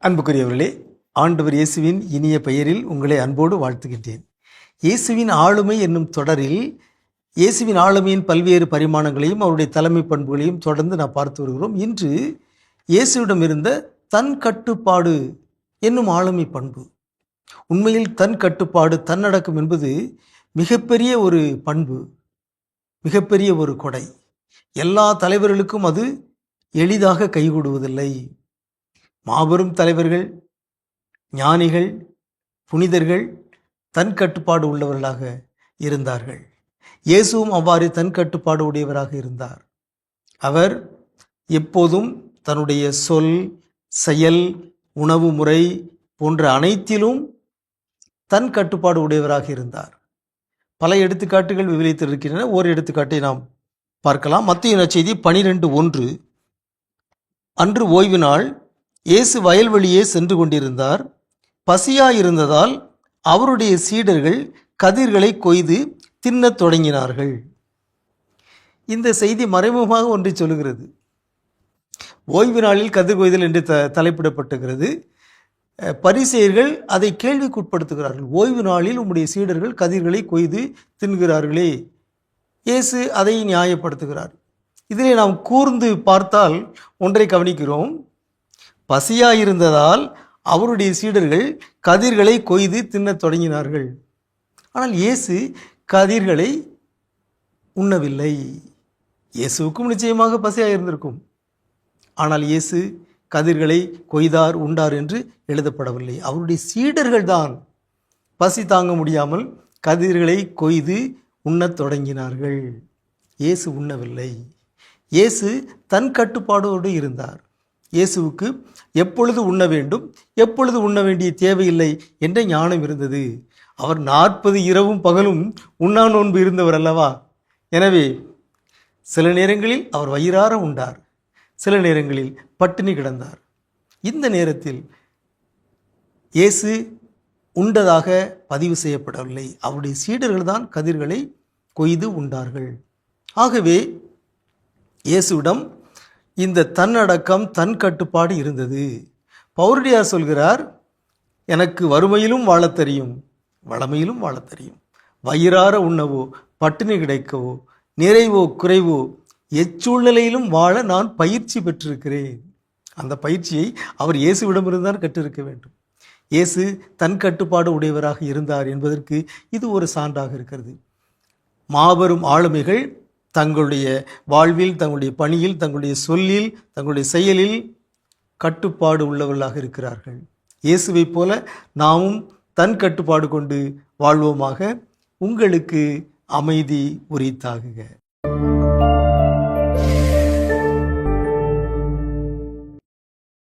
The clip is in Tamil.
அன்புக்குரியவர்களே, ஆண்டவர் இயேசுவின் இனிய பெயரில் உங்களை அன்போடு வாழ்த்துகின்றேன். இயேசுவின் ஆளுமை என்னும் தொடரில் இயேசுவின் ஆளுமையின் பல்வேறு பரிமாணங்களையும் அவருடைய தலைமை பண்புகளையும் தொடர்ந்து நாம் பார்த்து வருகிறோம். இன்று இயேசுவிடம் இருந்த தன் கட்டுப்பாடு என்னும் ஆளுமை பண்பு. உண்மையில் தன் கட்டுப்பாடு, தன்னடக்கம் என்பது மிகப்பெரிய ஒரு பண்பு, மிகப்பெரிய ஒரு கொடை. எல்லா தலைவர்களுக்கும் அது எளிதாக கைகூடுவதில்லை. மாபெரும் தலைவர்கள், ஞானிகள், புனிதர்கள் தன் கட்டுப்பாடு உள்ளவர்களாக இருந்தார்கள். இயேசுவும் அவ்வாறு தன் கட்டுப்பாடு உடையவராக இருந்தார். அவர் எப்போதும் தன்னுடைய சொல், செயல், உணவு முறை போன்ற அனைத்திலும் தன் கட்டுப்பாடு உடையவராக இருந்தார். பல எடுத்துக்காட்டுகள் விவரித்திருக்கின்றன. ஒரு எடுத்துக்காட்டை நாம் பார்க்கலாம். மத்தேயு நற்செய்தி 12:1. அன்று ஓய்வு நாள். இயேசு வயல்வெளியே சென்று கொண்டிருந்தார். பசியாயிருந்ததால் அவருடைய சீடர்கள் கதிர்களை கொய்து தின்னத் தொடங்கினார்கள். இந்த செய்தி மறைமுகமாக ஒன்றை சொல்லுகிறது. ஓய்வு நாளில் கதிர் கொய்தல் என்று தலைப்பிடப்பட்டுகிறது. பரிசேயர்கள் அதை கேள்விக்குட்படுத்துகிறார்கள். ஓய்வு நாளில் உம்முடைய சீடர்கள் கதிர்களை கொய்து தின்கிறார்களே. இயேசு அதை நியாயப்படுத்துகிறார். இதிலே நாம் கூர்ந்து பார்த்தால் ஒன்றை கவனிக்கிறோம். பசியாயிருந்ததால் அவருடைய சீடர்கள் கதிர்களை கொய்து தின்னத் தொடங்கினார்கள். ஆனால் இயேசு கதிர்களை உண்ணவில்லை. இயேசுவுக்கும் நிச்சயமாக பசியாயிருந்திருக்கும். ஆனால் இயேசு கதிர்களை கொய்தார், உண்டார் என்று எழுதப்படவில்லை. அவருடைய சீடர்கள் தான் பசி தாங்க முடியாமல் கதிர்களை கொய்து உண்ணத் தொடங்கினார்கள். இயேசு உண்ணவில்லை. இயேசு தன் கட்டுப்பாடோடு இருந்தார். இயேசுவுக்கு எப்பொழுது உண்ண வேண்டும், எப்பொழுது உண்ண வேண்டிய தேவையில்லை என்ற ஞானம் இருந்தது. அவர் 40 இரவும் பகலும் உண்ணா நோன்பு இருந்தவர் அல்லவா. எனவே சில நேரங்களில் அவர் வயிறார உண்டார், சில நேரங்களில் பட்டினி கிடந்தார். இந்த நேரத்தில் இயேசு உண்டதாக பதிவு செய்யப்படவில்லை. அவருடைய சீடர்கள் தான் கதிர்களை கொய்து உண்டார்கள். ஆகவே இயேசுவிடம் இந்த தன்னடக்கம், தன் கட்டுப்பாடு இருந்தது. பவுலடியார் சொல்கிறார், எனக்கு வறுமையிலும் வாழத் தெரியும், வளமையிலும் வாழத் தெரியும். வயிறார உண்ணவோ, பட்டினி கிடைக்கவோ, நிறைவோ குறைவோ, எச்சூழ்நிலையிலும் வாழ நான் பயிற்சி பெற்றிருக்கிறேன். அந்த பயிற்சியை அவர் இயேசுவிடமிருந்தான் கற்றிருக்க வேண்டும். இயேசு தன் கட்டுப்பாடு உடையவராக இருந்தார் என்பதற்கு இது ஒரு சான்றாக இருக்கிறது. மாபெரும் ஆளுமைகள் தங்களுடைய வாழ்வில், தங்களுடைய பணியில், தங்களுடைய சொல்லில், தங்களுடைய செயலில் கட்டுப்பாடு உள்ளவர்களாக இருக்கிறார்கள். இயேசுவை போல நாமும் தன் கட்டுப்பாடு கொண்டு வாழ்வோமாக. உங்களுக்கு அமைதி உரித்தாகுக.